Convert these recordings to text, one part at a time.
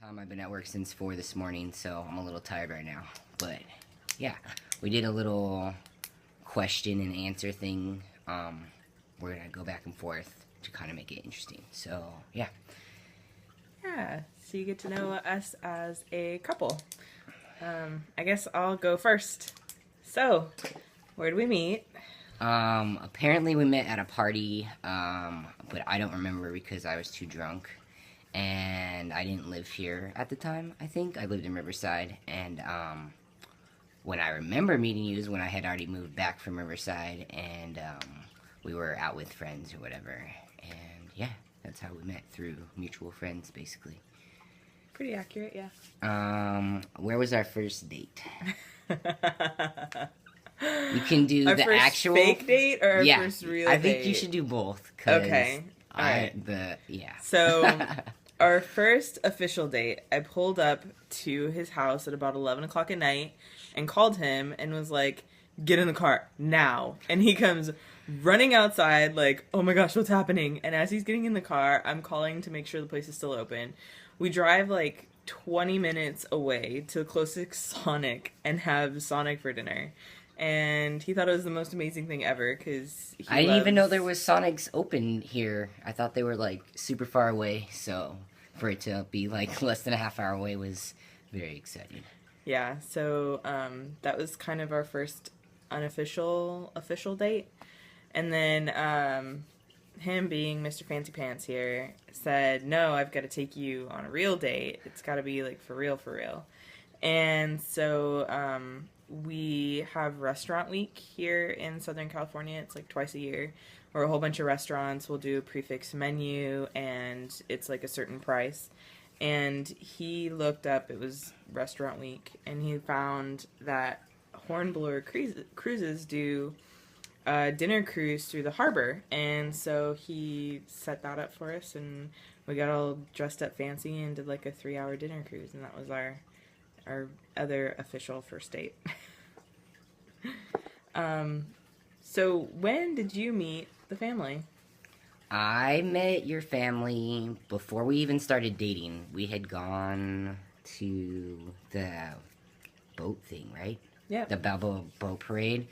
I've been at work since 4 this morning, so I'm a little tired right now. But yeah, we did a little question and answer thing. We're gonna go back and forth to kind of make it interesting. So yeah. Yeah, so you get to know us as a couple. I guess I'll go first. So, where did we meet? Apparently we met at a party, but I don't remember because I was too drunk. And I didn't live here at the time, I think. I lived in Riverside, and when I remember meeting you is when I had already moved back from Riverside, and we were out with friends or whatever. And yeah, that's how we met, through mutual friends, basically. Pretty accurate, yeah. Where was our first date? You can do our the first actual fake date or our yeah, first real I date? think you should do both. 'Cause Okay. All right. Yeah. So, our first official date, I pulled up to his house at about 11 o'clock at night and called him and was like, get in the car now. And he comes running outside like, oh my gosh, what's happening? And as he's getting in the car, I'm calling to make sure the place is still open. We drive like 20 minutes away to the closest Sonic and have Sonic for dinner. And he thought it was the most amazing thing ever because I didn't even know there was Sonics open here. I thought they were like super far away, so for it to be like less than a half hour away was very exciting. Yeah, so that was kind of our first official date. And then him, being Mr. Fancy Pants here, said, no, I've got to take you on a real date. It's got to be like for real, for real. And so we have restaurant week here in Southern California. It's like twice a year, where a whole bunch of restaurants will do a prefix menu, and it's like a certain price. And he looked up, it was restaurant week, and he found that Hornblower Cruises do a dinner cruise through the harbor. And so he set that up for us, and we got all dressed up fancy and did like a 3-hour dinner cruise, and that was our other official first date. So when did you meet the family? I met your family before we even started dating. We had gone to the boat thing, right? Yeah. The Balboa Boat Parade.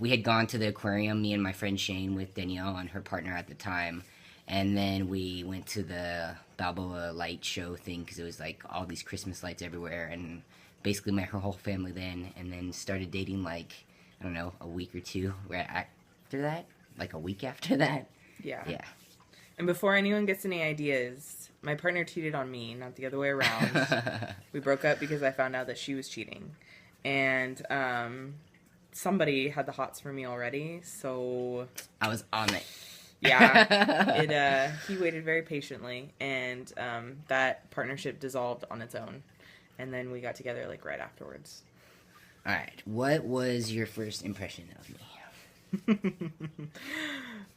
We had gone to the aquarium, me and my friend Shane, with Danielle and her partner at the time. And then we went to the Balboa light show thing because it was like all these Christmas lights everywhere, and basically met her whole family then, and then started dating like, I don't know, a week or two after that, like a week after that. Yeah. Yeah. And before anyone gets any ideas, my partner cheated on me, not the other way around. We broke up because I found out that she was cheating. And somebody had the hots for me already, so I was on it. Yeah. He waited very patiently, and that partnership dissolved on its own. And then we got together like right afterwards. All right. What was your first impression of me?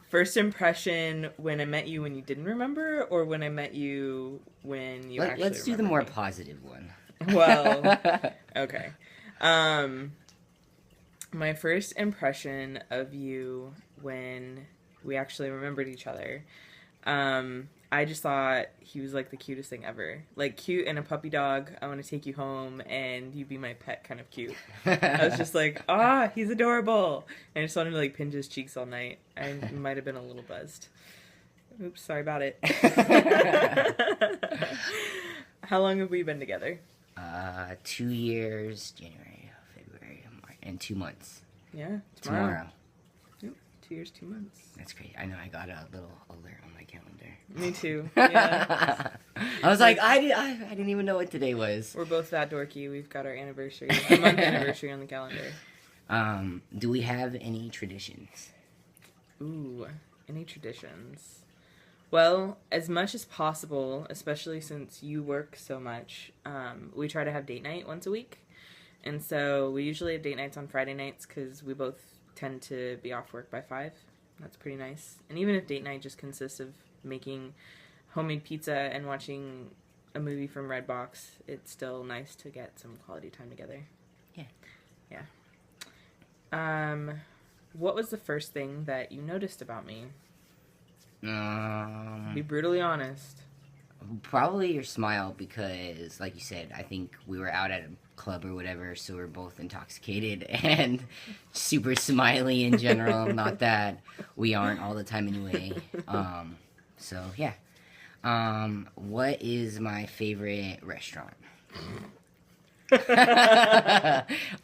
First impression when I met you when you didn't remember, or when I met you when you actually Let's do the remembered more me? positive one. Well, okay. My first impression of you when we actually remembered each other, I just thought he was like the cutest thing ever. Like, cute and a puppy dog. I want to take you home and you be my pet kind of cute. I was just like, he's adorable. And I just wanted to like pinch his cheeks all night. I might have been a little buzzed. Oops, sorry about it. How long have we been together? 2 years, January, February, March, and 2 months. Yeah, Tomorrow. Yep, 2 years, 2 months. That's great. I know I got a little alert on my calendar. Me too. Yeah. I was like, I didn't even know what today was. We're both that dorky. We've got our anniversary, a month anniversary on the calendar. Do we have any traditions? Ooh, any traditions? Well, as much as possible, especially since you work so much, we try to have date night once a week. And so we usually have date nights on Friday nights because we both tend to be off work by 5. That's pretty nice. And even if date night just consists of making homemade pizza and watching a movie from Redbox, it's still nice to get some quality time together. Yeah. Yeah. What was the first thing that you noticed about me? Be brutally honest. Probably your smile because, like you said, I think we were out at a club or whatever, so we're both intoxicated and super smiley in general. Not that we aren't all the time anyway. So yeah. What is my favorite restaurant?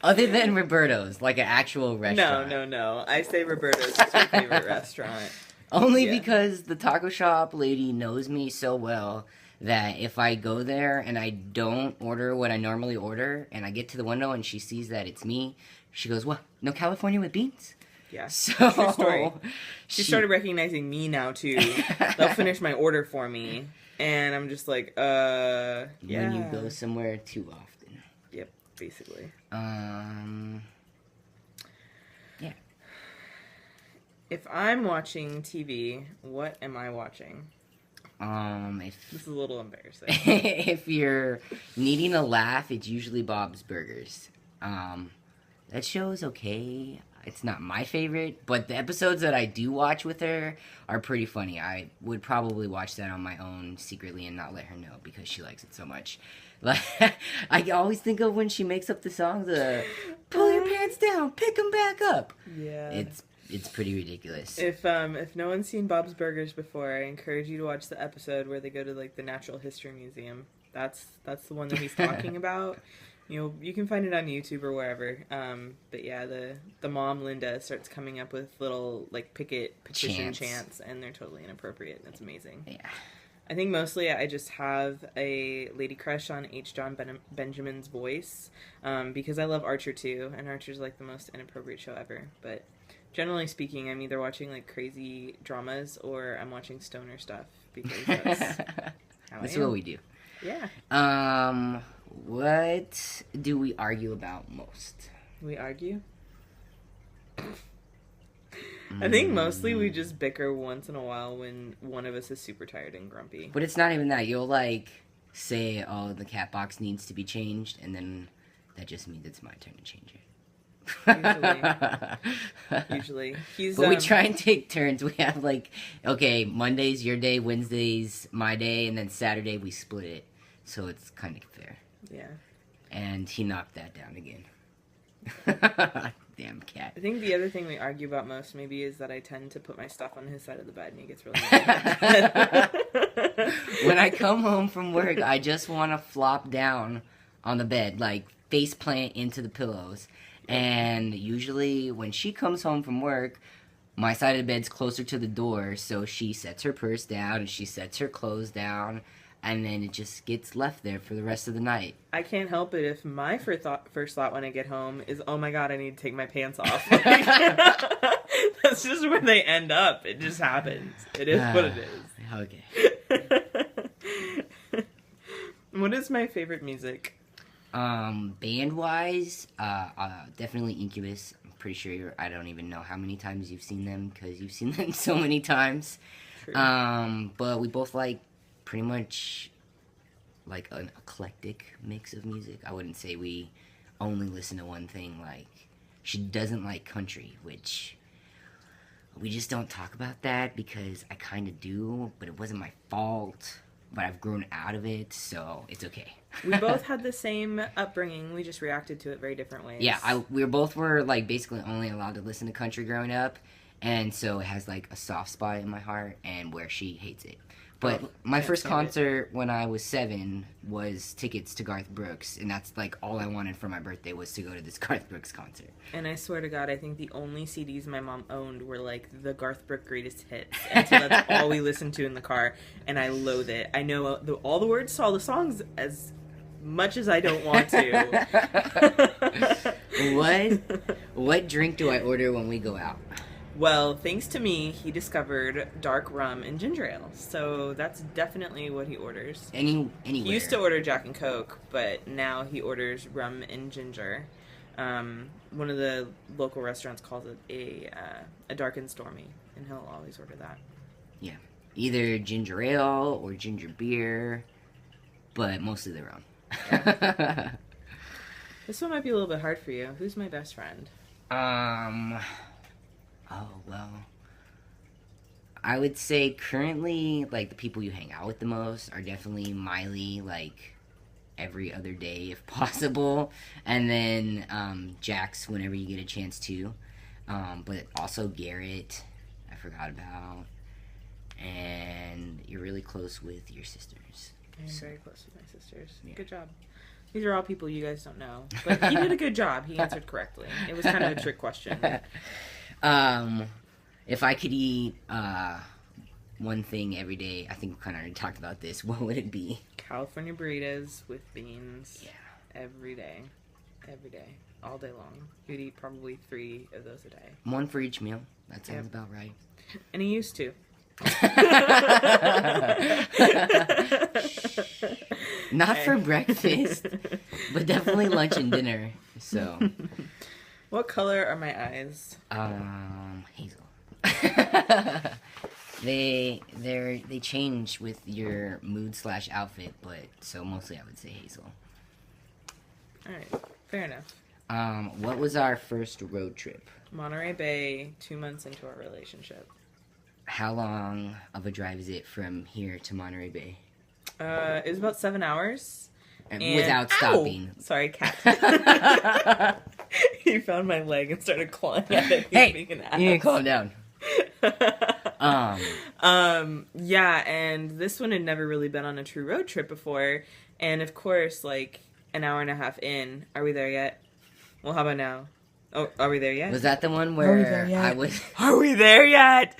Other than Roberto's, like an actual restaurant. No. I say Roberto's is your favorite restaurant. Only because the taco shop lady knows me so well that if I go there and I don't order what I normally order, and I get to the window and she sees that it's me, she goes, "What? No California with beans?" Yeah. So true story. She started recognizing me now too. They'll finish my order for me, and I'm just like, yeah. When you go somewhere too often. Yep, basically. Yeah. If I'm watching TV, what am I watching? If This is a little embarrassing. if you're needing a laugh, it's usually Bob's Burgers. That show is okay. It's not my favorite, but the episodes that I do watch with her are pretty funny. I would probably watch that on my own secretly and not let her know because she likes it so much. Like, I always think of when she makes up the songs, "Pull your pants down, pick them back up." Yeah. It's pretty ridiculous. If no one's seen Bob's Burgers before, I encourage you to watch the episode where they go to like the Natural History Museum. That's the one that he's talking about. You can find it on YouTube or wherever. But yeah, the mom Linda starts coming up with little like petition chants, and they're totally inappropriate. That's amazing. Yeah. I think mostly I just have a lady crush on H. John Benjamin's voice, because I love Archer too, and Archer's like the most inappropriate show ever. But generally speaking, I'm either watching like crazy dramas or I'm watching stoner stuff because that's how That's I am. what we do. Yeah. What do we argue about most? We argue? I think mostly we just bicker once in a while when one of us is super tired and grumpy. But it's not even that. You'll like say, "Oh, the cat box needs to be changed," and then that just means it's my turn to change it. Usually. But we try and take turns. We have like, okay, Monday's your day, Wednesday's my day, and then Saturday we split it. So it's kind of fair. Yeah. And he knocked that down again. Damn cat. I think the other thing we argue about most maybe is that I tend to put my stuff on his side of the bed and he gets really mad. When I come home from work, I just want to flop down on the bed, like face plant into the pillows. And usually when she comes home from work, my side of the bed's closer to the door, so she sets her purse down and she sets her clothes down, and then it just gets left there for the rest of the night. I can't help it if my first thought when I get home is, "Oh my god, I need to take my pants off." That's just where they end up. It just happens. It is what it is. Okay. What is my favorite music? Band-wise, definitely Incubus. I'm pretty sure I don't even know how many times you've seen them, because you've seen them so many times. True. But we both like pretty much like an eclectic mix of music. I wouldn't say we only listen to one thing. Like, she doesn't like country, which we just don't talk about that because I kind of do, but it wasn't my fault. But I've grown out of it, so it's okay. We both had the same upbringing. We just reacted to it very different ways. Yeah, we were like basically only allowed to listen to country growing up, and so it has like a soft spot in my heart, and where she hates it. But my first concert when I was 7 was tickets to Garth Brooks, and that's like all I wanted for my birthday was to go to this Garth Brooks concert. And I swear to God, I think the only CDs my mom owned were like the Garth Brooks greatest hits, and so that's all we listened to in the car, and I loathe it. I know all the words to all the songs as much as I don't want to. What drink do I order when we go out? Well, thanks to me, he discovered dark rum and ginger ale. So that's definitely what he orders. Anywhere. He used to order Jack and Coke, but now he orders rum and ginger. One of the local restaurants calls it a dark and stormy, and he'll always order that. Yeah. Either ginger ale or ginger beer, but mostly the rum. Yeah. This one might be a little bit hard for you. Who's my best friend? Oh, well, I would say currently, like, the people you hang out with the most are definitely Miley, like, every other day if possible. And then Jax whenever you get a chance to. But also Garrett, I forgot about. And you're really close with your sisters. I'm very close with my sisters. Yeah. Good job. These are all people you guys don't know. But he did a good job. He answered correctly. It was kind of a trick question. If I could eat one thing every day, I think we kind of already talked about this, what would it be? California burritos with beans. Yeah. Every day. Every day. All day long. You'd eat probably 3 of those a day. One for each meal. That sounds about right. And he used to. Not for breakfast, but definitely lunch and dinner. So, what color are my eyes? Hazel. they change with your mood / outfit, but so mostly I would say hazel. All right, fair enough. What was our first road trip? Monterey Bay, 2 months into our relationship. How long of a drive is it from here to Monterey Bay? It was about 7 hours. And without stopping. Ow! Sorry, cat. He found my leg and started clawing at it. Hey, you need to calm down. Yeah, and this one had never really been on a true road trip before. And of course, like, an hour and a half in, are we there yet? Well, how about now? Oh, are we there yet? Was that the one where I was... Are we there yet?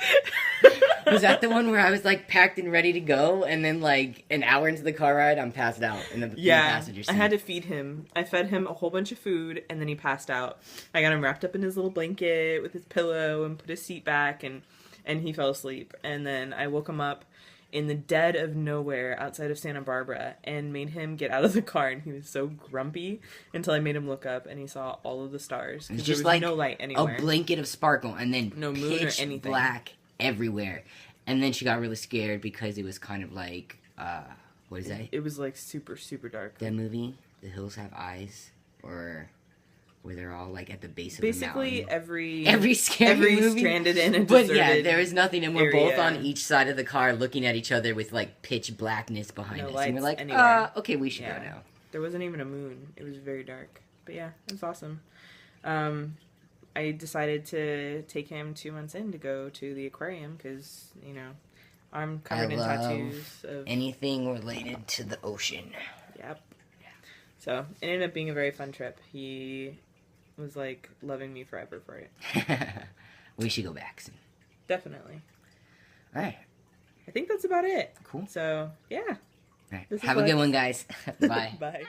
Was that the one where I was, like, packed and ready to go, and then, like, an hour into the car ride, I'm passed out in the passenger seat? I had to feed him. I fed him a whole bunch of food, and then he passed out. I got him wrapped up in his little blanket with his pillow and put his seat back, and he fell asleep. And then I woke him up in the dead of nowhere outside of Santa Barbara and made him get out of the car, and he was so grumpy until I made him look up, and he saw all of the stars. It's There just was like no light anywhere. a blanket of sparkle, and then No moon or pitch anything. black everywhere. And then she got really scared because it was kind of like, what is that? It was like super, super dark. That movie, The Hills Have Eyes, or where they're all like at the base of Basically, the mountain. every scary movie. stranded in a But deserted yeah, there is nothing, and we're both area. on each side of the car looking at each other with like pitch blackness behind No us. And we're lights like, anywhere. okay, we should Yeah. go now. There wasn't even a moon. It was very dark. But yeah, it was awesome. I decided to take him 2 months in to go to the aquarium because, you know, I'm covered in tattoos. Anything related to the ocean. Yep. So it ended up being a very fun trip. He was like loving me forever for it. We should go back soon. Definitely. All right. I think that's about it. Cool. So, yeah. All right. This is Have a what- good one, guys. Bye. Bye.